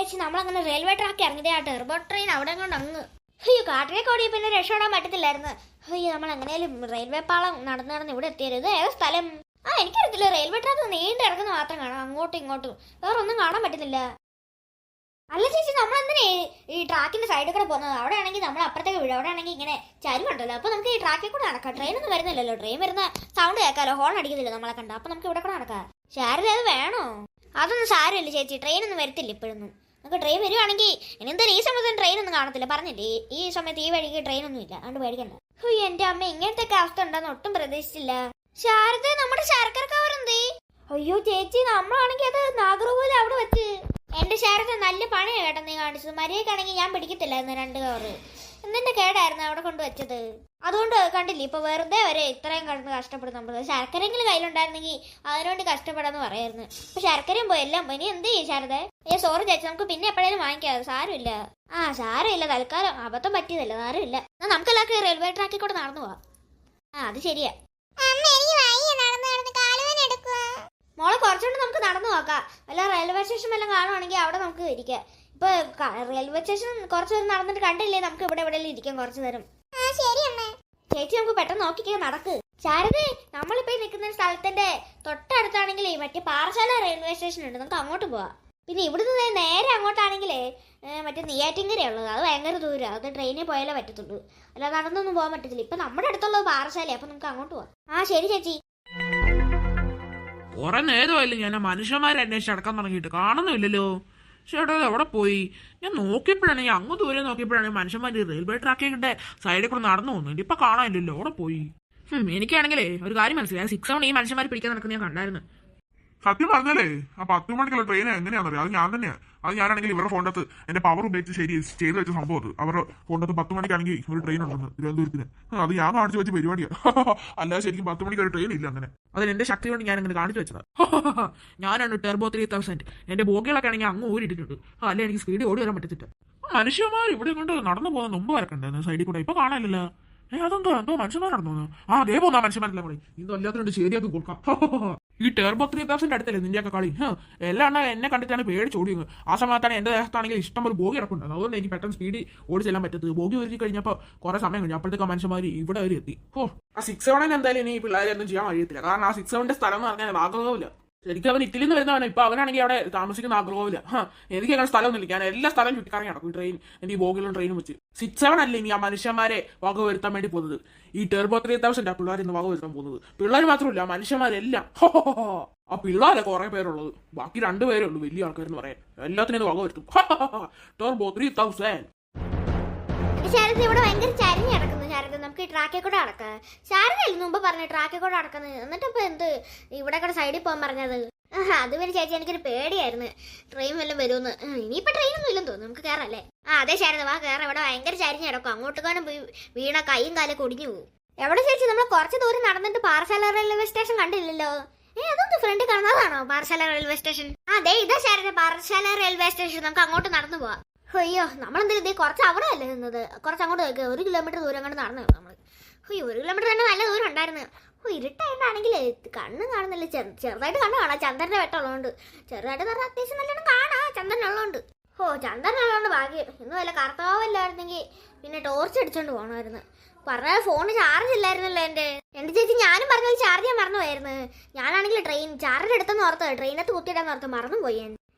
ചേച്ചി നമ്മളങ്ങനെ railway track ഇറങ്ങിയത് ആ ടെർബോ ട്രെയിൻ അവിടെ കൊണ്ട് അങ്ങ് അയ്യോ കാട്ടിലേക്ക് ഓടിയ പിന്നെ രക്ഷപ്പെടാൻ പറ്റത്തില്ലായിരുന്നു. അയ്യോ നമ്മൾ എങ്ങനെയാലും റെയിൽവേ പാളം നടന്ന് ഇവിടെ എത്തിയത്. ഏത് സ്ഥലം എനിക്കറിയത്തില്ല. റെയിൽവേ ട്രാക്ക് നീണ്ടു കിടക്കുന്ന മാത്രം കാണാം, അങ്ങോട്ടും ഇങ്ങോട്ടും വേറെ ഒന്നും കാണാൻ പറ്റുന്നില്ല. അല്ല ചേച്ചി നമ്മളെന്തിനാ ഈ ട്രാക്കിന്റെ സൈഡിൽ കൂടെ പോകുന്നത്? അവിടെ ആണെങ്കിൽ നമ്മൾ അപ്പുറത്തേക്ക് വീഴും, അവിടെ ആണെങ്കിൽ ഇങ്ങനെ ചരിവുണ്ടല്ലോ. അപ്പൊ നമുക്ക് ഈ ട്രാക്കിൽ കൂടെ നടക്കാം. ട്രെയിൻ ഒന്നും വരുന്നില്ലല്ലോ, ട്രെയിൻ വരുന്ന സൗണ്ട് കേൾക്കാലോ, ഹോൺ അടിക്കുന്നില്ല നമ്മളെ കണ്ട. അപ്പൊ നമുക്ക് ഇവിടെ കൂടെ നടക്കാം. ശാരദ അത് വേണോ? അതൊന്നും സാരമില്ല ചേച്ചി, ട്രെയിൻ ഒന്നും വരത്തില്ല ഇപ്പോഴൊന്നും. നമുക്ക് ട്രെയിൻ വരുവാണെങ്കിൽ ഇനി എന്തായാലും ഈ സമയത്ത് ട്രെയിൻ ഒന്നും കാണത്തില്ല, പറഞ്ഞില്ലേ ഈ സമയത്ത് ഈ വഴിക്ക് ട്രെയിൻ ഒന്നും ഇല്ല, അതുകൊണ്ട് പേടിക്കണ്ട. എന്റെ അമ്മ ഇങ്ങനത്തെ ഒക്കെ അവസ്ഥ ഉണ്ടെന്ന് ഒട്ടും പ്രതീക്ഷിച്ചില്ല. ശാരദ നമ്മുടെ ശർക്കര കവർ എന്തേ? അയ്യോ ചേച്ചി നമ്മളാണെങ്കിൽ അത് നാഗർകോവിൽ അവിടെ വെച്ച്. എന്റെ ശാരദ നല്ല പണിയാണ് കേട്ടോ നീ കാണിച്ചത്. മര്യാദക്കാണെങ്കിൽ ഞാൻ പിടിക്കത്തില്ലായിരുന്നു 2 കവർ. എന്തിന്റെ കേടായിരുന്നു അവിടെ കൊണ്ട് വെച്ചത്. അതുകൊണ്ട് കണ്ടില്ലേ ഇപ്പൊ വെറുതെ വരെ ഇത്രയും കിടന്ന് കഷ്ടപ്പെടും നമ്മൾ. ശർക്കരെങ്കിലും കയ്യിലുണ്ടായിരുന്നെങ്കിൽ അതിനുവേണ്ടി കഷ്ടപ്പെടാന്ന് പറയായിരുന്നു. ഇപ്പൊ ശർക്കരയും പോയി, എല്ലാം പോയി. ഇനി എന്ത് ചെയ്യും ശാരദ? സോറി ചേച്ചി, നമുക്ക് പിന്നെ എപ്പോഴേലും വാങ്ങിക്കാം, സാരമില്ല. സാരമില്ല, തൽക്കാലം അബദ്ധം പറ്റിയതല്ല, സാരമില്ല. നമുക്ക് എല്ലാവർക്കും റെയിൽവേ ട്രാക്കിൽ കൂടെ നടന്നു പോവാം. അത് ശരിയാ മോളെ, കുറച്ചുകൊണ്ട് നമുക്ക് നടന്നു നോക്കാം. വല്ല റെയിൽവേ സ്റ്റേഷൻ വല്ലതും കാണുവാണെങ്കിൽ അവിടെ നമുക്ക് ഇരിക്കാം. ഇപ്പൊ റെയിൽവേ സ്റ്റേഷൻ കുറച്ചു നേരം നടന്നിട്ട് കണ്ടില്ലേ, നമുക്ക് ഇവിടെ എവിടെയെങ്കിലും ഇരിക്കാം കുറച്ചു നേരം. ചേച്ചി നമുക്ക് പെട്ടെന്ന് നോക്കിക്കാൻ നടക്ക്. ശാരദേ, നമ്മളിപ്പോ നിൽക്കുന്ന സ്ഥലത്തിന്റെ തൊട്ടടുത്താണെങ്കിലേ മറ്റേ പാറശാല റെയിൽവേ സ്റ്റേഷൻ ഉണ്ട്, നമുക്ക് അങ്ങോട്ട് പോവാം. പിന്നെ ഇവിടുന്ന് നേരെ അങ്ങോട്ടാണെങ്കിലേ മറ്റേ നെയ്യാറ്റിൻകര ഉള്ളത്, അത് ഭയങ്കര ദൂരം, അത് ട്രെയിനിൽ പോയാലേ പറ്റത്തുള്ളൂ, അല്ലാതെ നടന്നൊന്നും പോകാൻ പറ്റത്തില്ല. ഇപ്പൊ നമ്മുടെ അടുത്തുള്ളത് പാറശാല, അപ്പൊ നമുക്ക് അങ്ങോട്ട് പോവാം. ശരി ചേച്ചി. കുറെ നേരമായില്ലേ ഞാൻ മനുഷ്യന്മാരെ അന്വേഷിച്ച് അടക്കാൻ തുടങ്ങിയിട്ട്, കാണുന്നില്ലല്ലോ. ചേട്ടാ എവിടെ പോയി? ഞാൻ നോക്കിയപ്പോഴാണ്, അങ്ങ് ദൂരെ നോക്കിയപ്പോഴാണ് മനുഷ്യന്മാർ റെയിൽവേ ട്രാക്കിന്റെ സൈഡിൽ കൂടെ നടന്നു പോകുന്നുണ്ട്. ഇപ്പൊ കാണാനില്ലല്ലോ, എവിടെ പോയി? എനിക്കാണെങ്കിലേ ഒരു കാര്യം മനസ്സിലായി, 6 ഈ മനുഷ്യന്മാർ പിടിക്കാൻ നടക്കുന്ന ഞാൻ കണ്ടായിരുന്നു. സത്യം പറഞ്ഞാലേ ആ 10 മണിക്കുള്ള ട്രെയിൻ എങ്ങനെയാണെന്നറിയാം, അത് ഞാൻ തന്നെയാണ്. അത് ഞാനാണെങ്കിൽ ഇവരുടെ ഫോണിനകത്ത് എന്റെ പവർ ഉപയോഗിച്ച് ശരി ചെയ്ത് വെച്ച സംഭവം അത്. അവരുടെ ഫോണിനകത്ത് 10 മണിക്കാണെങ്കിൽ ഒരു ട്രെയിൻ ഉണ്ടെന്ന് തിരുവനന്തപുരത്തിന്. അത് ഞാൻ കാണിച്ചു വെച്ച പരിപാടിയാണ്. അല്ലാതെ ശരിക്കും 10 മണിക്ക് ഒരു ട്രെയിൻ ഇല്ല. അങ്ങനെ അതിന് എന്റെ ശക്തി കൊണ്ട് ഞാൻ അങ്ങനെ കാണിച്ചു വെച്ചത്. ഞാനാണ് ടെർബോ 3000. എന്റെ ബോഗികളൊക്കെ ആണെങ്കിൽ അങ്ങ് ഊരിട്ടിട്ടുണ്ട്, അല്ലെ എനിക്ക് സ്പീഡിൽ ഓടി വരാൻ പറ്റത്തില്ല. മനുഷ്യന്മാർ ഇവിടെ കൊണ്ട് നടന്നു പോകുന്ന മുമ്പ് വരക്കണ്ടായിരുന്നു സൈഡിൽ കൂടെ, ഇപ്പൊ കാണാനില്ലല്ലോ. എന്തോ മനുഷ്യന്മാർ നടന്നു. അതേ പോന്നാ മനുഷ്യന്മാരല്ലേ കൂടി, ഇതോ എല്ലാത്തിനും ശരിയാക്കി കൊടുക്കാം. ഈ ടെർബോ 3000 അടുത്തല്ലേ നിന്റെയൊക്കെ കളി. എല്ലാം എന്നെ കണ്ടിട്ടാണ് പേടിച്ചോടിയത്. ആ സമയത്താണ് എന്റെ ദേഹത്താണെങ്കിൽ ഇഷ്ടം പോലെ ബോഗി ഇറക്കുന്നുണ്ട്, അതുകൊണ്ട് എനിക്ക് പെട്ടെന്ന് സ്പീഡ് ഓടി ചെല്ലാൻ പറ്റത്തത്. ബോഗി ഒരുക്കി കഴിഞ്ഞപ്പോൾ കുറെ സമയം കഴിഞ്ഞു, അപ്പോഴത്തേക്ക് മനുഷ്യന്മാർ ഇവിടെ വരെ എത്തി. ആ 6-7 എന്തായാലും ഇനി പിള്ളേരൊന്നും ചെയ്യാൻ കഴിയത്തില്ല, കാരണം ആ 6-7 സ്ഥലം എന്ന് പറഞ്ഞാൽ ആഗ്രഹമില്ല. ശരിക്കും അവൻ ഇറ്റലിയിൽ നിന്ന് വരുന്നവനാണ്, ഇപ്പൊ അവനാണെങ്കിൽ അവിടെ താമസിക്കുന്ന ആഗ്രഹമില്ല. എനിക്ക് അങ്ങനെ സ്ഥലമൊന്നുമില്ല, ഞാൻ എല്ലാ സ്ഥലവും ചുറ്റിക്കറങ്ങി നടക്കും ട്രെയിൻ, എന്റെ ഈ ബോഗിലും ട്രെയിനും വെച്ച്. 6-7 അല്ലേ ഇനി ആ മനുഷ്യന്മാരെ വക വരുത്താൻ വേണ്ടി പോകുന്നത്. ഈ ടെർബോ 3000 ആ പിള്ളേർ ഇന്ന് വക വരുത്താൻ പോകുന്നത്. പിള്ളേർ മാത്രമല്ല മനുഷ്യന്മാരെല്ലാം. ആ പിള്ളേരെ കുറെ പേരുള്ളത്, ബാക്കി 2 പേരേ ഉള്ളൂ വലിയ ആൾക്കാരെന്ന് പറയാൻ. എല്ലാത്തിനും ഇത് വക വരുത്തും. ടെർബോ 3000. ശാരദ ഇവിടെ ഭയങ്കര ചരിഞ്ഞ് കിടക്കുന്നു. ശാരദ നമുക്ക് ഈ ട്രാക്കിൽ കൂടെ നടക്കാം. ശാരദയല്ലേ മുമ്പ് പറഞ്ഞു ട്രാക്കിൽ കൂടെ നടക്കുന്നത്, എന്നിട്ട് ഇപ്പൊ എന്ത് ഇവിടെ കൂടെ സൈഡിൽ പോകാൻ പറഞ്ഞത്? അത് വരെ ചേച്ചി എനിക്കൊരു പേടിയായിരുന്നു, ട്രെയിൻ വല്ലതും വരുമെന്ന്. ഇനിയിപ്പോ ട്രെയിൻ ഒന്നും ഇല്ലെന്ന് തോന്നുന്നു, നമുക്ക് കയറല്ലേ? അതെ ശാരദ വാ കയറാം. ഇവിടെ ഭയങ്കര ചരിഞ്ഞ് കിടക്കും, അങ്ങോട്ടുകാനും പോയി വീണ കൈയും കാലൊക്കെ ഒടിഞ്ഞു പോകും. എവിടെ ചേച്ചി നമ്മൾ കുറച്ച് ദൂരം നടന്നിട്ട് പാറശാല റെയിൽവേ സ്റ്റേഷൻ കണ്ടില്ലല്ലോ. അതൊന്ന് ഫ്രണ്ട് കാണാതാണോ പാറശാല റെയിൽവേ സ്റ്റേഷൻ? അതെ ഇതാ ശാരദ പാറശാല റെയിൽവേ സ്റ്റേഷൻ, നമുക്ക് അങ്ങോട്ട് നടന്നു പോവാം. അയ്യോ നമ്മളെന്തായാലും ഇതേ കുറച്ച് അവിടെ അല്ലേ നിന്നത്, കുറച്ച് അങ്ങോട്ട് 1 കിലോമീറ്റർ ദൂരം അങ്ങോട്ട് നടന്നു നമ്മൾ. 1 കിലോമീറ്റർ തന്നെ നല്ല ദൂരം ഉണ്ടായിരുന്നു. ഇരുട്ടായിട്ടാണെങ്കിൽ കണ്ണ് കാണുന്നില്ല, ചെറുതായിട്ട് കണ്ണ് കാണാം, ചന്ദ്രന്റെ വെട്ടമുള്ളതുകൊണ്ട്. ചെറുതായിട്ട് പറഞ്ഞാൽ അത്യാവശ്യം നല്ലോണം കാണാം ചന്ദ്രനുള്ളതുകൊണ്ട്. ചന്ദ്രനുള്ളതുകൊണ്ട് ഭാഗ്യം. ഇന്ന് വല്ല കർത്താവില്ലായിരുന്നെങ്കിൽ പിന്നെ ടോർച്ച് അടിച്ചോണ്ട് പോകണമായിരുന്നു. പറഞ്ഞാൽ ഫോണ് ചാർജ് ഇല്ലായിരുന്നല്ലോ എന്റെ ചേച്ചി. ഞാനും പറഞ്ഞാൽ ചാർജ് ചെയ്യാൻ മറന്നു പോയായിരുന്നു. ഞാനാണെങ്കിൽ ട്രെയിൻ ചാർജ് എടുത്തെന്ന് ഓർത്ത് ട്രെയിനകത്ത് കുത്തിയിടാന്ന് ഓർത്ത് മറന്നു പോയി.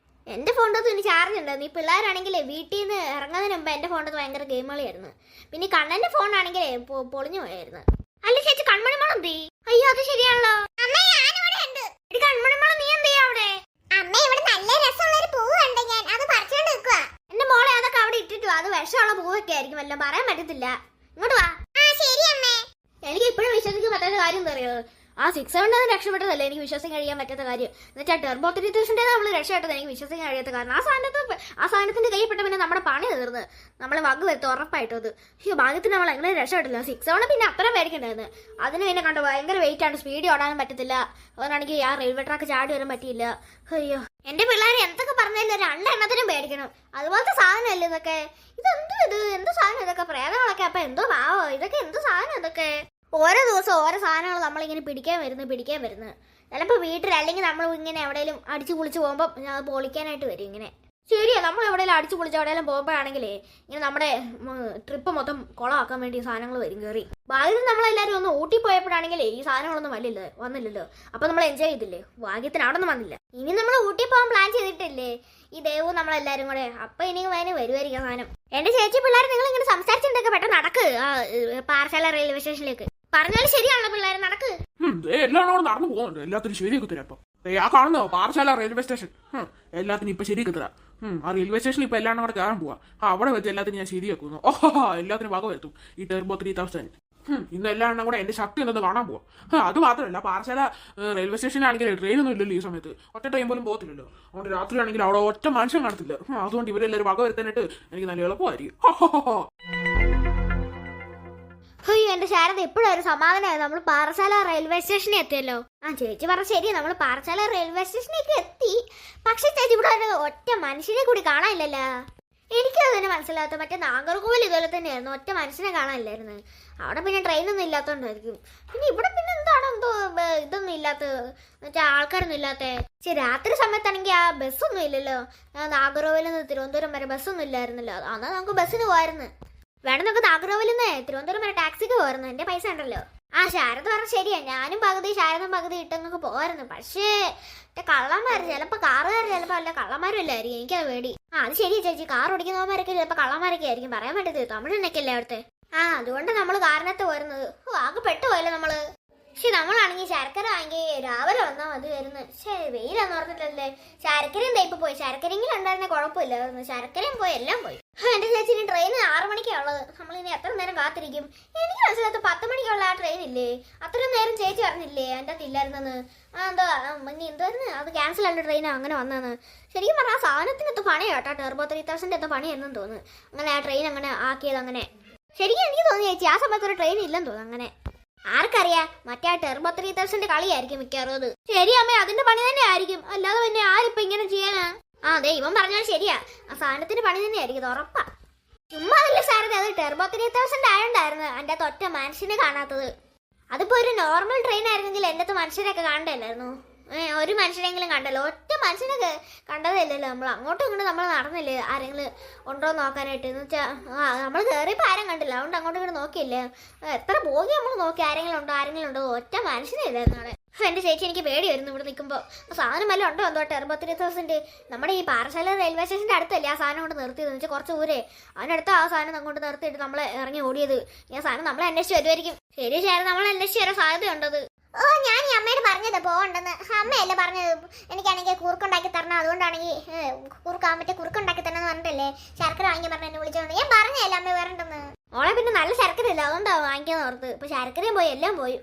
എന്റെ ഫോണിനകത്ത് ഇനി ചാർജ് ഉണ്ടായിരുന്നു. ഈ പിള്ളേരാണെങ്കിലേ വീട്ടിൽ നിന്ന് ഇറങ്ങുന്നതിന് മുമ്പ് എന്റെ ഫോണിനകത്ത് ഭയങ്കര ഗെയിം കളിയായിരുന്നു. പിന്നെ കണ്ണന്റെ ഫോണാണെങ്കിലേ പൊളിഞ്ഞു പോയായിരുന്നു. അല്ല ചേച്ചി കൺമണിമോളം എന്ത്? അയ്യോ അത് ശരിയാണല്ലോ. കൺമണിമോളം നീ എന്ത് ചെയ്യാ അവിടെ? എന്റെ മോളെ അതൊക്കെ അവിടെ ഇട്ടിട്ടു, അത് വിഷമുള്ള പൂവൊക്കെ ആയിരിക്കും, വല്ലതും പറയാൻ പറ്റത്തില്ല. ഇങ്ങോട്ട് വാ. എനിക്ക് ഇപ്പോഴും വിശ്വസിക്കാൻ പറ്റാത്ത കാര്യം എന്താ അറിയോ? ആ 6-7 രക്ഷപ്പെട്ടതല്ലേ എനിക്ക് വിശ്വസിക്കാൻ കഴിയാൻ പറ്റാത്ത കാര്യം. എന്നുവെച്ചാൽ ടെർബോ 3000 നമ്മൾ രക്ഷപ്പെട്ടത് എനിക്ക് വിശ്വസിക്കാൻ കഴിയാത്ത കാരണം. ആ സാധനത്തിന്റെ കൈപ്പെട്ട പിന്നെ നമ്മുടെ പണി തീർന്ന്, നമ്മളെ വഗ് വരുത്തും ഉറപ്പായിട്ടും. അത് ഭാഗ്യത്തിന് നമ്മൾ എങ്ങനെ രക്ഷപ്പെട്ടില്ല. 6-7 പിന്നെ അത്രയും പേടിക്കണ്ടായിരുന്നു. അതിന് പിന്നെ കണ്ടു ഭയങ്കര വെയിറ്റ് ആണ്, സ്പീഡ് ഓടാനും പറ്റത്തില്ല. അതുകൊണ്ടാണെങ്കിൽ ആ റെയിൽവേ ട്രാക്ക് ചാടി വരാൻ പറ്റിയില്ല. അയ്യോ എന്റെ പിള്ളേർ എന്തൊക്കെ പറഞ്ഞാലും 2 എണ്ണത്തിനും പേടിക്കണം. അതുപോലത്തെ സാധനമല്ലേ ഇതൊക്കെ? എന്ത് സാധനം ഇതൊക്കെ? പ്രേതങ്ങളൊക്കെ അപ്പൊ എന്തോ ഭാവോ ഇതൊക്കെ? എന്ത് സാധനം ഇതൊക്കെ? ഓരോ ദിവസം ഓരോ സാധനങ്ങൾ നമ്മളിങ്ങനെ പിടിക്കാൻ വരുന്നു. ചിലപ്പോൾ വീട്ടിൽ അല്ലെങ്കിൽ നമ്മൾ ഇങ്ങനെ എവിടെയെങ്കിലും അടിച്ചു പൊളിച്ച് പോകുമ്പോൾ അത് പൊളിക്കാനായിട്ട് വരും ഇങ്ങനെ. ശരിയാ, നമ്മൾ എവിടെയെങ്കിലും അടിച്ചു പൊളിച്ച് എവിടെയെങ്കിലും പോകുമ്പോഴാണെങ്കിലേ ഇങ്ങനെ നമ്മുടെ ട്രിപ്പ് മൊത്തം കുളമാക്കാൻ വേണ്ടി സാധനങ്ങൾ വരും കയറി. ഭാഗ്യത്തിന് നമ്മളെല്ലാവരും ഒന്ന് ഊട്ടി പോയപ്പോഴാണെങ്കിലേ ഈ സാധനങ്ങളൊന്നും വന്നില്ലല്ലോ. അപ്പൊ നമ്മൾ എൻജോയ് ചെയ്തില്ലേ. ഭാഗ്യത്തിന് അവിടെ ഒന്നും വന്നില്ല. ഇനി നമ്മൾ ഊട്ടി പോകാൻ പ്ലാൻ ചെയ്തിട്ടില്ലേ ഈ ദേവും നമ്മളെല്ലാരും കൂടെ. അപ്പൊ ഇനി വരുമായിരിക്കും സാധനം. എന്റെ ചേച്ചി പിള്ളേർ നിങ്ങൾ ഇങ്ങനെ സംസാരിച്ചിട്ടൊക്കെ പെട്ടെന്ന് നടക്ക് പാറശാല റെയിൽവേ സ്റ്റേഷനിലേക്ക്. പറഞ്ഞാലും ശരിയാണല്ലോ പിള്ളേർ, നടക്ക്. എല്ലാം കൂടെ നടന്നു പോകുന്നുണ്ട്. എല്ലാത്തിനും ശരിയാക്കി തരാം. ഇപ്പൊ ആ കാണുന്നോ പാറശാല റെയിൽവേ സ്റ്റേഷൻ. എല്ലാത്തിനും ഇപ്പൊ ശരിയാക്കി തരാം. ആ റെയിൽവേ സ്റ്റേഷനിൽ ഇപ്പൊ എല്ലാം കൂടെ കയറാൻ പോവാ. അവിടെ വെച്ച് എല്ലാത്തിനും ഞാൻ ശരിയാക്കുന്നു. ഓഹോ, എല്ലാത്തിനും വക വരുത്തും ഈ ടെർബോ 3000. ഇന്ന് എല്ലാം കൂടെ എന്റെ ശക്തി എന്തെന്ന് കാണാൻ പോവാം. അത് മാത്രമല്ല പാറശാല റെയിൽവേ സ്റ്റേഷനിലാണെങ്കിൽ ട്രെയിനൊന്നും ഇല്ലല്ലോ ഈ സമയത്ത്. ഒറ്റ ട്രെയിൻ പോലും പോകത്തില്ലല്ലോ. അതുകൊണ്ട് രാത്രിയാണെങ്കിൽ അവിടെ ഒറ്റ മനുഷ്യൻ കാണത്തില്ല. അതുകൊണ്ട് ഇവരെല്ലാവരും വക വരുത്താനായിട്ട് എനിക്ക് നല്ല എളുപ്പമായിരിക്കും. അയ്യോ എന്റെ ശാരദ, എപ്പോഴും ഒരു സമാധാനമായി. നമ്മൾ പാറശാല റെയിൽവേ സ്റ്റേഷനിൽ എത്തിയല്ലോ. ചേച്ചി പറഞ്ഞ ശരി, നമ്മൾ പാറശാല റെയിൽവേ സ്റ്റേഷനിലേക്ക് എത്തി. പക്ഷെ ചേച്ചി ഇവിടെ ഒറ്റ മനുഷ്യനെ കൂടി കാണാനില്ലല്ലോ. എനിക്കത് തന്നെ മനസ്സിലാത്ത. മറ്റേ നാഗർകോവിൽ ഇതുപോലെ തന്നെയായിരുന്നു, ഒറ്റ മനുഷ്യനെ കാണാനില്ലായിരുന്നു. അവിടെ പിന്നെ ട്രെയിനൊന്നും ഇല്ലാത്തോണ്ടായിരിക്കും. പിന്നെ ഇവിടെ പിന്നെ എന്താണ് എന്തോ ഇതൊന്നും ഇല്ലാത്തത്, എന്നുവെച്ചാൽ ആൾക്കാരൊന്നും ഇല്ലാത്ത. പക്ഷെ രാത്രി സമയത്താണെങ്കിൽ ആ ബസ്സൊന്നും ഇല്ലല്ലോ. നാഗർകോവിലിൽ നിന്ന് തിരുവനന്തപുരം വരെ ബസ്സൊന്നും ഇല്ലായിരുന്നല്ലോ. അതാ നമുക്ക് ബസ്സിന് പോയായിരുന്നു. വേണം നമുക്ക് നാഗർകോവിലിൽ നിന്ന് തിരുവനന്തപുരം വരെ ടാക്സിക്ക് പോയിരുന്നു. എന്റെ പൈസ ഉണ്ടല്ലോ. ശാരദ പറഞ്ഞ ശരിയാ, ഞാനും പകുതി ശാരദം പകുതി ഇട്ടങ്ങ് പോവായിരുന്നു. പക്ഷേ കള്ളന്മാര് ചിലപ്പോ കാറുകാർ ചിലപ്പോ അല്ല കള്ളന്മാരും അല്ലായിരിക്കും. എനിക്കത് പേടി. അത് ശരിയാ ചേച്ചി, കാർ ഓടിക്കുന്നവന്മാരൊക്കെ ചിലപ്പോ കള്ളന്മാരൊക്കെ ആയിരിക്കും. പറയാൻ പറ്റത്തില്ല, തമിഴിനൊക്കെ അല്ലേ അവിടുത്തെ. അതുകൊണ്ട് നമ്മൾ കാറിനകത്ത് പോരുന്നത്. ആകെ പെട്ടുപോയല്ലോ നമ്മള്. പക്ഷെ നമ്മളാണെങ്കിൽ ശർക്കര വാങ്ങി രാവിലെ വന്നാൽ മതി വരുന്നു. പക്ഷേ വെയിലാന്ന് പറഞ്ഞിട്ടല്ലേ. ശർക്കരയും തേപ്പ് പോയി. ശർക്കരയെങ്കിലും ഉണ്ടായിരുന്ന കുഴപ്പമില്ലായിരുന്നു. ശർക്കരയും പോയി, എല്ലാം പോയി. എന്റെ ചേച്ചിന് ട്രെയിൻ 6 മണിക്കാണ് ഉള്ളത്. നമ്മളിനി എത്ര നേരം കാത്തിരിക്കും? എനിക്ക് മനസ്സിലാത്ത 10 മണിക്കുള്ള ആ ട്രെയിൻ ഇല്ലേ, അത്രയും നേരം ചേച്ചി അറിഞ്ഞില്ലേ എൻ്റെ അത് ഇല്ലായിരുന്നെന്ന്. ഇനി എന്തായിരുന്നു അത് ക്യാൻസൽ ആയിട്ട് ട്രെയിൻ അങ്ങനെ വന്നതെന്ന്. ശരിക്കും പറഞ്ഞാൽ ആ സാധനത്തിനൊത്ത് പണി കേട്ടോ. ടെർബോ 3000 എത്ത പണിയെന്നും തോന്നുന്നു. അങ്ങനെ ആ ട്രെയിൻ അങ്ങനെ ആക്കിയത് അങ്ങനെ. ശരിക്കും എനിക്ക് തോന്നി ചേച്ചി ആ സമയത്ത് ഒരു ട്രെയിൻ ഇല്ലെന്ന് തോന്നുന്നു. അങ്ങനെ ആർക്കറിയാം, മറ്റേ ആ ടെർബോ 3000 കളിയായിരിക്കും മിക്കവാറും അത്. ശരി അമ്മേ, അതിന്റെ പണി തന്നെ ആയിരിക്കും. അല്ലാതെ പിന്നെ ആരിപ്പോ ഇങ്ങനെ ചെയ്യാനാ? അതെ, ഇവൻ പറഞ്ഞാൽ ശരിയാ, ആ സാധനത്തിന്റെ പണി തന്നെ ആയിരിക്കും, ഉറപ്പാ. ചുമ്മാ അല്ല സാരത, അത് ടെർബോ 3000 ആയോണ്ടായിരുന്നു എൻ്റെ അകത്ത് ഒറ്റ മനുഷ്യനെ കാണാത്തത്. അതിപ്പോ ഒരു നോർമൽ ട്രെയിൻ ആയിരുന്നെങ്കിൽ എൻ്റെ അകത്ത് മനുഷ്യരൊക്കെ കാണണ്ടല്ലായിരുന്നു. ഒരു മനുഷ്യനെങ്കിലും കണ്ടല്ലോ. ഒറ്റ മനുഷ്യനൊക്കെ കണ്ടതല്ലല്ലോ. നമ്മൾ അങ്ങോട്ടും ഇങ്ങോട്ടും നമ്മൾ നടന്നില്ലേ ആരെങ്കിലും ഉണ്ടോ നോക്കാനായിട്ട്. എന്ന് വെച്ചാൽ നമ്മൾ കയറിയപ്പോൾ ആരും കണ്ടില്ല. അതുകൊണ്ട് അങ്ങോട്ടും ഇങ്ങോട്ട് നോക്കിയില്ലേ. എത്ര പോകി നമ്മൾ നോക്കി ആരെങ്കിലും ഉണ്ടോ. ഒറ്റ മനുഷ്യനില്ലായിരുന്നു അവിടെ. എൻ്റെ ചേച്ചി എനിക്ക് പേടി വരുന്നു ഇവിടെ നിൽക്കുമ്പോൾ. സാധനം വല്ലതും ഉണ്ടോ എന്തോ. ടെർബോ 3000 നമ്മുടെ ഈ പാറശാല റെയിൽവേ സ്റ്റേഷൻ്റെ അടുത്തല്ലേ ആ സാധനം കൊണ്ട് നിർത്തിയത്. എന്ന് വെച്ചാൽ കുറച്ച് ദൂരെ അതിനടുത്ത് ആ സാധനം അങ്ങോട്ട് നിർത്തിയിട്ട് നമ്മളെ ഇറങ്ങി ഓടിയത്. ഈ സാധനം നമ്മളെ അന്വേഷിച്ച് വരുമായിരിക്കും. ശരി ശരി, നമ്മളെ അന്വേഷിച്ച് വരാൻ സാധ്യതയുണ്ടത്. ഞാൻ ഈ അമ്മയോട് പറഞ്ഞത് പോകണ്ടെന്ന്. അമ്മയല്ലേ പറഞ്ഞത് എനിക്കാണെങ്കിൽ കുറുക്കുണ്ടാക്കി തരണം. അതുകൊണ്ടാണെങ്കിൽ കുറുക്കുണ്ടാക്കി തരണം എന്ന് പറഞ്ഞിട്ടല്ലേ ശർക്കര വാങ്ങി പറഞ്ഞ എന്നെ വിളിച്ചോണ്ട്. ഞാൻ പറഞ്ഞല്ലേ അമ്മ വരണ്ടെന്ന്. ഓളെ പിന്നെ നല്ല ശർക്കര ഇല്ല, അതുകൊണ്ടാണ് വാങ്ങിക്കാന്ന് ഓർത്ത്. ഇപ്പൊ ശർക്കരയും പോയി, എല്ലാം പോയി.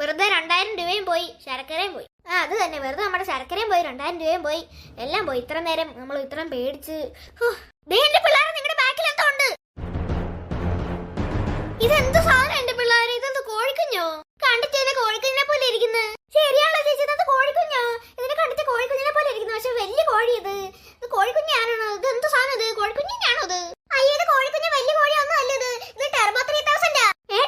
വെറുതെ 2000 രൂപയും പോയി, ശർക്കരയും പോയി. അത് തന്നെ, വെറുതെ നമ്മുടെ ശർക്കരയും പോയി, 2000 രൂപയും പോയി, എല്ലാം പോയി. ഇത്ര നേരം നമ്മൾ ഇത്രയും പേടിച്ച്. പിള്ളേരെ നിങ്ങളുടെ ബാക്കിൽ എന്തോ ഉണ്ട്. ഇതെന്ത് സാധനം എന്റെ പിള്ളേരെ? ഇതെന്ത് കോഴിക്കുഞ്ഞോ? കണ്ടിട്ട് കോഴിക്കുഞ്ഞിനെ പോലെ ഇരിക്കുന്നു. ശരിയാണല്ലോ ചേച്ചി, ഇതെന്ത് കോഴിക്കുഞ്ഞോ? ഇതിനെ കണ്ടിട്ട് കോഴിക്കുഞ്ഞിനെ പോലെ ഇരിക്കുന്നു. പക്ഷെ വലിയ കോഴി ഇത് കോഴിക്കുഞ്ഞാണോ? ഇത് എന്ത് സാധനം? ഇത് കോഴിക്കുഞ്ഞാണോ? ഇത് അയ്യോ, ഇത് കോഴിക്കുഞ്ഞ് വലിയ കോഴിയൊന്നും അല്ല. ഇത് ടെർബോ 3000.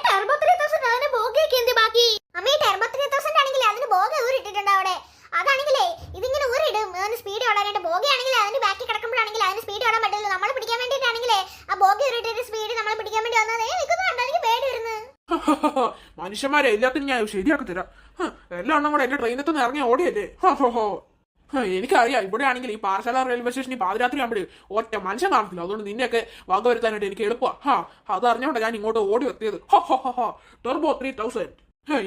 ടെർബോ 3000 അതിന് ബോഗയൊക്കെ എന്ത് ബാക്കി? അമ്മ ഈ ടെർബോ 3000 ആണെങ്കിൽ അതിന് ബോഗ ഊരിട്ടിട്ടുണ്ട് അവിടെ. അതാണെങ്കിലേ ഇതിങ്ങനെ ഊരിടും അതിന് സ്പീഡ് ഓടാനായിട്ട്. ബോഗയാണെങ്കിൽ അതിന് ബാക്കി കിടക്കുമ്പോഴാണെങ്കിൽ അതിന് സ്പീഡ് ഓടാൻ പറ്റില്ല. നമ്മൾ പിടിക്കാൻ വേണ്ടിയിട്ടാണെങ്കിലേ ആ ബോഗ ഊരിട്ടിട്ട് സ്പീഡ് നമ്മൾ പിടിക്കാൻ വേണ്ടി വന്നത്. നിൽക്കുന്നുണ്ടോ? എനിക്ക് പേടി വരുന്നു. മനുഷ്യന്മാരെ എല്ലാത്തിനും ഞാൻ ശരിയാക്കി തരാം. എല്ലാം എണ്ണം കൂടെ എന്റെ ട്രെയിനത്ത് നിന്ന് ഇറങ്ങി ഓടിയല്ലേ. എനിക്കറിയാം, ഇവിടെ ആണെങ്കിൽ ഈ പാറശാല റെയിൽവേ സ്റ്റേഷനിൽ പാതിരാത്രി ആകുമ്പോഴേ ഒറ്റ മനുഷ്യൻ കാണത്തില്ല. അതുകൊണ്ട് നിന്നെയൊക്കെ വക വരുത്താനായിട്ട് എനിക്ക് എളുപ്പമാണ്. അത് അറിഞ്ഞോണ്ടാണ് ഞാൻ ഇങ്ങോട്ട് ഓടി എത്തിയത്. ടെർബോ 3000.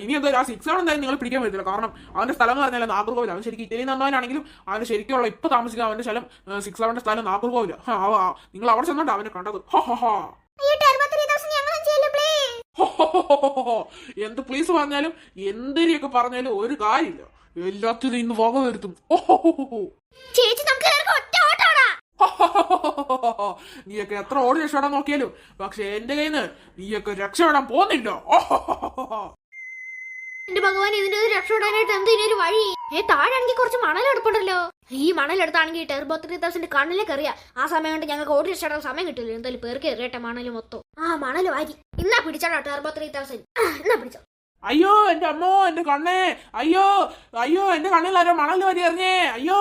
ഇനി എന്തായാലും ആ 6 എന്തായാലും നിങ്ങൾ പിടിക്കാൻ പറ്റില്ല. കാരണം അവന്റെ സ്ഥലം എന്ന് പറഞ്ഞാൽ നാഗർകോവിൽ. അവൻ ശരിക്കും ഇറ്റലിയിൽ നിന്നവനാണെങ്കിലും അവന് ശരിക്കുള്ള ഇപ്പൊ താമസിക്കാൻ അവന്റെ സ്ഥലം 6 സ്ഥലം നാഗർകോവില. നിങ്ങൾ അവിടെ ചെന്നോണ്ട് അവനെ കണ്ടത്. എന്ത് പ്ലീസ് പറഞ്ഞാലും എന്തിനൊക്കെ പറഞ്ഞാലും ഒരു കാര്യമില്ല. എല്ലാത്തിനും ഇന്ന് വക വരുത്തും. നീയൊക്കെ എത്ര ഓടി രക്ഷപ്പെടാൻ നോക്കിയാലും പക്ഷെ എന്റെ കയ്യിൽ നിന്ന് നീയൊക്കെ രക്ഷപ്പെടാൻ പോകുന്നില്ല. എന്റെ ഭഗവാൻ, ഇതിന്റെ രക്ഷപ്പെടാനായിട്ട് എന്തിനൊരു വഴി? താഴാണെങ്കിൽ കുറച്ച് മണലെടുപ്പുണ്ടല്ലോ. ഈ മണലെടുത്താണെങ്കിൽ ടെർബോ 3000 കണ്ണിലേക്ക് അറിയാം. ആ സമയം കൊണ്ട് ഞങ്ങൾക്ക് ഓടി രക്ഷപ്പെടാൻ സമയം കിട്ടില്ല. എന്തായാലും പേർക്ക് എറിയട്ടെ മണല് മൊത്തം. മണല് വാരി ഇന്നാ പിടിച്ചോട്ടോ ടെർബോ 3000. എന്നാ പിടിച്ചോ. അയ്യോ എന്റെ അമ്മോ, എന്റെ കണ്ണേ. അയ്യോ എന്റെ കണ്ണിൽ ആരോ മണൽ വാരി എറിഞ്ഞേ. അയ്യോ,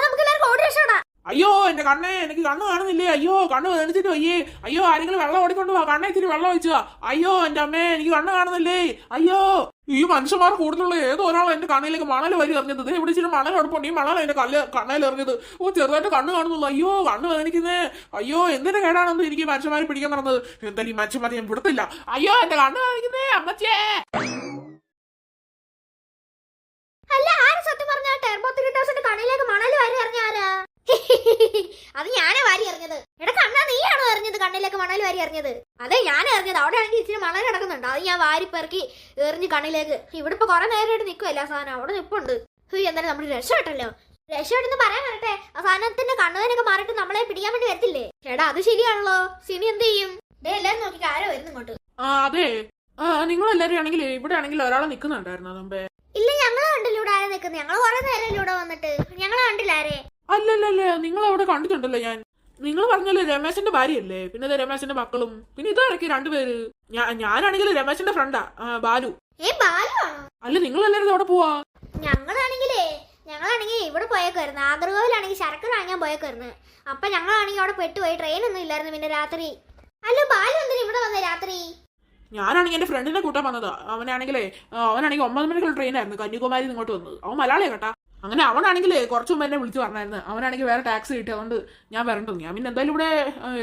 നമുക്ക് എല്ലാവർക്കും ഓടി രക്ഷപ്പെടാം. അയ്യോ എന്റെ കണ്ണേ, എനിക്ക് കണ്ണ് കാണുന്നില്ലേ? അയ്യോ കണ്ണ് വേണിച്ചിട്ട് വയ്യേ. അയ്യോ ആരെങ്കിലും വെള്ളം ഓടിക്കൊണ്ട് പോവാ, കണ്ണേ ഇത്തിരി വെള്ളം ഒഴിച്ചാ. അയ്യോ എന്റെ അമ്മേ, എനിക്ക് കണ്ണ് കാണുന്നില്ലേ? അയ്യോ ഈ മനുഷ്യന്മാർ കൂടുതലുള്ള ഏതോ ഒരാൾ എന്റെ കണ്ണിലേക്ക് മണൽ വരി എറിഞ്ഞത്. ഇവിടെ ഇച്ചിരി മണൽ ഉടപ്പുണ്ട്, ഈ മണൽ എന്റെ കണ്ണയിൽ എറിഞ്ഞത്. ഓ ചെറുതായിട്ട് കണ്ണ് കാണുന്നുള്ളൂ. അയ്യോ കണ്ണ് വേദനിക്കുന്നേ. അയ്യോ എന്തിന്റെ കേടാണെന്ന് എനിക്ക് മനുഷ്യന്മാരെ പിടിക്കാൻ നടന്നത്. എന്തായാലും ഈ മനുഷ്യന്മാരെ ഞാൻ വിടത്തില്ല. അയ്യോ എന്റെ കണ്ണ് വേദനിക്കുന്നേ അമ്മച്ചേ. അല്ല ആര് സത്യം പറഞ്ഞ ടെർബോ 3000 കണ്ണിലേക്ക് മണൽ വാരി എറിഞ്ഞാരാ? അത് ഞാനാ വാരി എറിഞ്ഞത്. എടാ കണ്ണാ, നീയാണോ എറിഞ്ഞത് കണ്ണിലേക്ക് മണൽ വാരി എറിഞ്ഞത്? അതെ ഞാൻ എറിഞ്ഞത്. അവിടെ ആണെങ്കിൽ ഇച്ചിരി മണൽ കിടക്കുന്നുണ്ട്, അത് ഞാൻ വാരി പെറുക്കി എറിഞ്ഞ് കണ്ണിലേക്ക്. ഇവിടെ ഇപ്പൊ കുറെ നേരമായിട്ട് നിൽക്കുമല്ല ആ സാധനം, അവിടെ നിൽപ്പുണ്ട്. എന്തായാലും നമ്മൾ രക്ഷപ്പെട്ടല്ലോ. രക്ഷപ്പെട്ടെന്ന് പറയാൻ വരട്ടെ, ആ സാധനത്തിന്റെ കണ്ണുവേനൊക്കെ മാറിയിട്ട് നമ്മളെ പിടിക്കാൻ വേണ്ടി വരത്തില്ലേ? എടാ അത് ശരിയാണല്ലോ. സിനി എന്ത് ചെയ്യും? എല്ലാരും നോക്കി ആരോ വരുന്നു ഇങ്ങോട്ട്. അതെ നിങ്ങൾ എല്ലാരും ആണെങ്കിൽ ഇവിടെ ആണെങ്കിൽ ഒരാളെ നിൽക്കുന്നുണ്ടായിരുന്നു മുമ്പേ. ഇല്ല ഞങ്ങളെ കണ്ടില്ല ഇവിടെ ആരെ നിൽക്കുന്നത്. ഞങ്ങൾ കുറെ നേരം ഇവിടെ വന്നിട്ട് ഞങ്ങളെ കണ്ടില്ല ആരെ. അല്ലല്ലല്ലേ, നിങ്ങൾ അവിടെ കണ്ടിട്ടുണ്ടല്ലോ ഞാൻ. നിങ്ങൾ പറഞ്ഞല്ലേ രമേശന്റെ ഭാര്യയല്ലേ, പിന്നെ രമേശന്റെ മക്കളും, പിന്നെ ഇതാരൊക്കെ രണ്ടുപേര്. ഞാനാണെങ്കിൽ രമേശന്റെ ഫ്രണ്ടാ ബാലു. ബാലു ആണോ? അല്ല നിങ്ങൾ എല്ലാവരും അവിടെ പോവാ. ഞങ്ങളാണെങ്കിൽ ഇവിടെ പോയേക്കായിരുന്നു. ആഗ്രഹോയിലാണെങ്കിൽ ശരക്കര വാങ്ങാൻ പോയേക്കായിരുന്നു. അപ്പൊ ഞങ്ങളാണെങ്കിൽ അവിടെ പെട്ടുപോയി. ട്രെയിൻ ഒന്നും ഇല്ലായിരുന്നു പിന്നെ രാത്രി. അല്ല ബാലു എന്തിനാ ഇവിടെ വന്നേ രാത്രി? ഞാനാണെങ്കിൽ എന്റെ ഫ്രണ്ടിനെ കൂട്ടാൻ വന്നതാ. അവനാണെങ്കിൽ 9 മണിക്കുള്ള ട്രെയിനായിരുന്നു കന്യാകുമാരി ഇങ്ങോട്ട് വന്നത്. അവൻ മലയാളിയാ കേട്ടാ. അങ്ങനെ അവനാണെങ്കിൽ കുറച്ചു മുമ്പ് എന്നെ വിളിച്ച് പറഞ്ഞായിരുന്നു. അവനാണെങ്കിൽ വേറെ ടാക്സി കിട്ടി, അതുകൊണ്ട് ഞാൻ വരണ്ടു. ഞാൻ പിന്നെ എന്തായാലും ഇവിടെ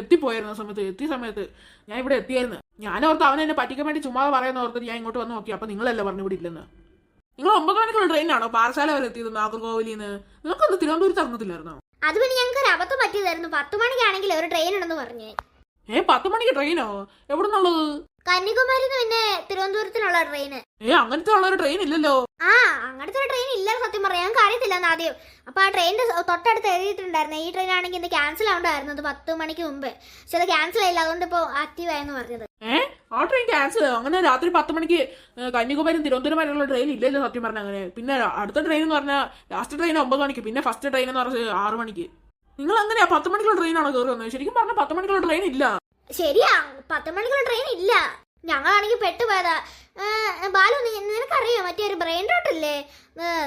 എത്തിപ്പോയായിരുന്നു. എത്തിയ സമയത്ത് ഞാൻ ഇവിടെ എത്തിയായിരുന്നു. ഞാനോർത്ത് അവൻ എന്നെ പറ്റിക്കാൻ വേണ്ടി ചുമ്മാ പറയുന്ന ഓർത്ത് ഞാൻ ഇങ്ങോട്ട് വന്ന് നോക്കി. അപ്പൊ നിങ്ങളല്ലേ പറഞ്ഞു ഇവിടെ ഇല്ലെന്ന്. നിങ്ങൾ 9 മണിക്കുള്ള ട്രെയിനാണോ പാറശാല വരെ എത്തിയത് നാഗർകോവിലിന്ന്? നിങ്ങൾക്കൊന്ന് തിരുവനന്തപുരത്ത് ഇറങ്ങത്തില്ലായിരുന്നോ? അത് പിന്നെ ഞങ്ങൾക്ക് ഒരു അബദ്ധം പറ്റിയതായിരുന്നു. 10 മണിക്കാണെങ്കിൽ ഒരു ട്രെയിൻ ഉണ്ടെന്ന് പറഞ്ഞേ. 10 മണിക്ക് ട്രെയിനോ? എവിടുന്നുള്ളത്? കന്യാകുമാരിന്ന് പിന്നെ തിരുവനന്തപുരത്തിനുള്ള ട്രെയിന്. അങ്ങനത്തെ ഉള്ള ഒരു ട്രെയിൻ ഇല്ലല്ലോ. അങ്ങനത്തെ ഒരു ട്രെയിൻ ഇല്ല സത്യം പറയാൻ. ഞങ്ങൾക്ക് അറിയത്തില്ല ആദ്യം. അപ്പൊ ആ ട്രെയിനിന്റെ തൊട്ടടുത്ത് എഴുതിയിട്ടുണ്ടായിരുന്നു ഈ ട്രെയിൻ ആണെങ്കിൽ ഇത് ക്യാൻസൽ ആവേണ്ടായിരുന്നു. അത് 10 മണിക്ക് മുമ്പ്. പക്ഷെ അത് ക്യാൻസൽ ആയില്ല, അതുകൊണ്ട് ഇപ്പൊ ആക്റ്റീവ് ആയെന്ന് പറഞ്ഞത്. ആ ട്രെയിൻ ക്യാൻസൽ? അങ്ങനെ രാത്രി 10 മണിക്ക് കന്യാകുമാരി തിരുവനന്തപുരം വരെയുള്ള ട്രെയിൻ ഇല്ലല്ലോ സത്യം പറഞ്ഞ. അങ്ങനെ പിന്നെ അടുത്ത ട്രെയിൻ എന്ന് പറഞ്ഞാൽ ലാസ്റ്റ് ട്രെയിൻ 9 മണിക്ക്, പിന്നെ ഫസ്റ്റ് ട്രെയിൻ എന്ന് പറഞ്ഞാൽ 6 മണിക്ക്. നിങ്ങൾ അങ്ങനെയാ 10 മണിക്കുള്ള ട്രെയിനാണോ കയറി വന്നത്? ശരിക്കും പറഞ്ഞാൽ 10 മണിക്കുള്ള ട്രെയിൻ ഇല്ല. ശരിയാ, 10 മണിക്കുള്ള ട്രെയിൻ ഇല്ല. ഞങ്ങളാണെങ്കിൽ പെട്ടുപോയതാ. ബാലു നിനക്കറിയോ മറ്റേ ഒരു ബ്രെയിൻ റോട്ട് ഇല്ലേ?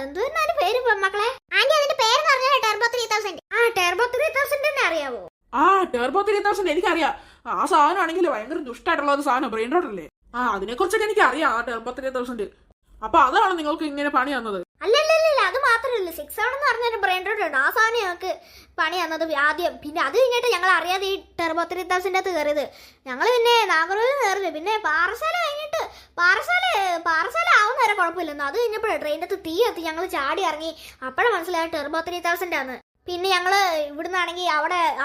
എന്തുവരുന്നാലും പേര് മക്കളെ. ആന്റി അതിന്റെ പേര് പറഞ്ഞാൽ ടെർബോ 3000. ടെർബോ 3000 തന്നെ അറിയാവോ? ടെർബോ 3000 എനിക്കറിയാം. ആ സാധനം ആണെങ്കിൽ ഭയങ്കര ദുഷ്ടായിട്ടുള്ള ഒരു സാധനം ബ്രെയിൻ റോട്ട് അല്ലേ? അതിനെ കുറിച്ചൊക്കെ എനിക്ക് അറിയാം. ടെർബോ 3000. അപ്പൊ അതാണ് നിങ്ങൾക്ക് ഇങ്ങനെ പണി തന്നത്? അല്ലല്ലല്ല, അത് മാത്രമല്ല 6 എന്ന് പറഞ്ഞൊരു ബ്രെയിൻ റോട്ട് ഉണ്ട്. ആ സാധനം ഞങ്ങൾക്ക് പണി തന്നത് ആദ്യം. പിന്നെ അത് കഴിഞ്ഞിട്ട് ഞങ്ങൾ അറിയാതെ ഈ ടെർബോ 3000 അകത്ത് കയറിയത്. ഞങ്ങൾ പിന്നെ നാഗർകോവിൽ കയറില്ല. പിന്നെ പാറശാല കഴിഞ്ഞിട്ട് പാറശാല ആവുന്ന വരെ കുഴപ്പമില്ലെന്നു. അത് കഴിഞ്ഞപ്പോഴേ ട്രെയിനിന്റെ അകത്ത് തീ എത്തി. ഞങ്ങൾ ചാടി ഇറങ്ങി. അപ്പോഴാണ് മനസ്സിലായ ടെർബോ 3000 ആണ്. പിന്നെ ഞങ്ങള് ഇവിടുന്നാണെങ്കിൽ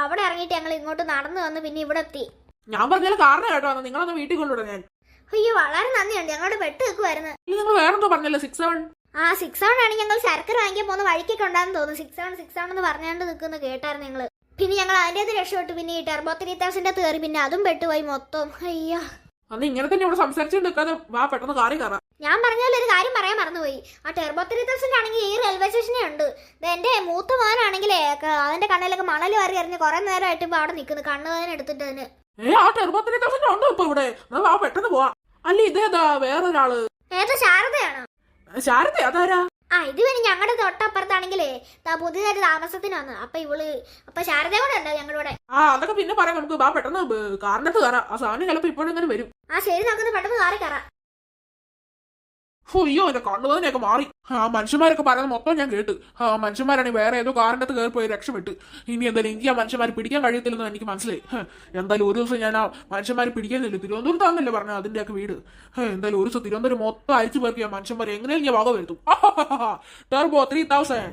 അവിടെ ഇറങ്ങിയിട്ട് ഞങ്ങൾ ഇങ്ങോട്ട് നടന്നു വന്ന് പിന്നെ ഇവിടെ എത്തി. ഞാൻ പറഞ്ഞാൽ കാരണം കേട്ടോ, നിങ്ങളൊന്ന് വീട്ടിൽ കൊണ്ടുവിടാം ഞാൻ. അയ്യോ വളരെ നന്ദിയുണ്ട്. ഞങ്ങളുടെ പെട്ട് നിൽക്കുമായിരുന്നു. നിങ്ങൾ വേറെന്തോ പറഞ്ഞല്ലോ 6-7? 6-7 ആണ്. ഞങ്ങൾ ശർക്കര വാങ്ങിക്കാൻ പോകുന്ന വഴിക്കൊക്കെ ഉണ്ടാകുന്ന തോന്നുന്നു. 6-7 എന്ന് പറഞ്ഞാണ്ട് നിൽക്കുന്ന കേട്ടായിരുന്നു ഞങ്ങള്. പിന്നെ ഞങ്ങൾ അതിൻ്റെ അത് രക്ഷപ്പെട്ടു. പിന്നെ ഈ ടെർബോ 3000 കയറി. പിന്നെ അതും പെട്ടുപോയി മൊത്തം. അയ്യോ അന്ന് ഇങ്ങനെ തന്നെ ഇവിടെ സംസാരിച്ചു നിൽക്കാതെ വാ, പെട്ടെന്ന് കാറി കയറാം. ഞാൻ പറഞ്ഞാൽ ഒരു കാര്യം പറയാൻ മറന്നുപോയി. ആ ടെർബോ 3000 ആണെങ്കിൽ ഈ റെയിൽവേ സ്റ്റേഷനേ ഉണ്ട്. എന്റെ മൂത്ത മോനാണെങ്കിലേ അതിന്റെ കണ്ണിലൊക്കെ മണൽ വാരി എറിഞ്ഞ് കുറെ നേരമായിട്ട് ഇപ്പൊ അവിടെ നിൽക്കുന്നു കണ്ണുവേദന എടുത്തിട്ട് തന്നെ. ആ ടെർബോ 3000 ഉണ്ടോ ഇപ്പൊ ഇവിടെ? വാ പെട്ടെന്ന് പോവാ. അല്ല ഇതേതാ വേറൊരാള്? ഏതാ ശാരദയാണോ? ശാരദ അതാരാ? ഇത് പിന്നെ ഞങ്ങളുടെ തൊട്ടപ്പുറത്താണെങ്കിലേ പുതിയതായിട്ട് താമസത്തിന് വന്നു. അപ്പൊ ശാരദ കൂടെ ഉണ്ടോ ഞങ്ങളുടെ കൂടെ? അതൊക്കെ പിന്നെ പറയാം. നമുക്ക് വാ പെട്ടെന്ന് കാറിനകത്ത് കയറാം. ആ സാധനം ചിലപ്പോ ഇപ്പോഴെങ്ങനെ വരും. ശരി, നമുക്ക് പെട്ടെന്ന് കാറി കയറാം. അയ്യോ എന്റെ കണ്ണുവേദനയൊക്കെ മാറി. മനുഷ്യന്മാരൊക്കെ പറയുന്നത് മൊത്തം ഞാൻ കേട്ട്. മനുഷ്യന്മാരാണെങ്കിൽ വേറെ ഏതോ കാറിന്റെ അകത്ത് കയറി പോയി രക്ഷപ്പെട്ട്. ഇനി എന്തായാലും എനിക്ക് ആ മനുഷ്യന്മാർ പിടിക്കാൻ കഴിയത്തില്ലെന്ന് എനിക്ക് മനസ്സിലായി. എന്തായാലും ഒരു ദിവസം ഞാൻ ആ മനുഷ്യന്മാർ പിടിക്കുന്നില്ല. തിരുവനന്തപുരത്താന്നല്ലേ പറഞ്ഞ അതിന്റെയൊക്കെ വീട്. എന്തായാലും ഒരു ദിവസം തിരുവനന്തപുരം മൊത്തം അരിച്ചു പേർക്കിയ മനുഷ്യന്മാർ എങ്ങനെയും ഞാൻ വക വരുത്തും. ടെർബോ 3000.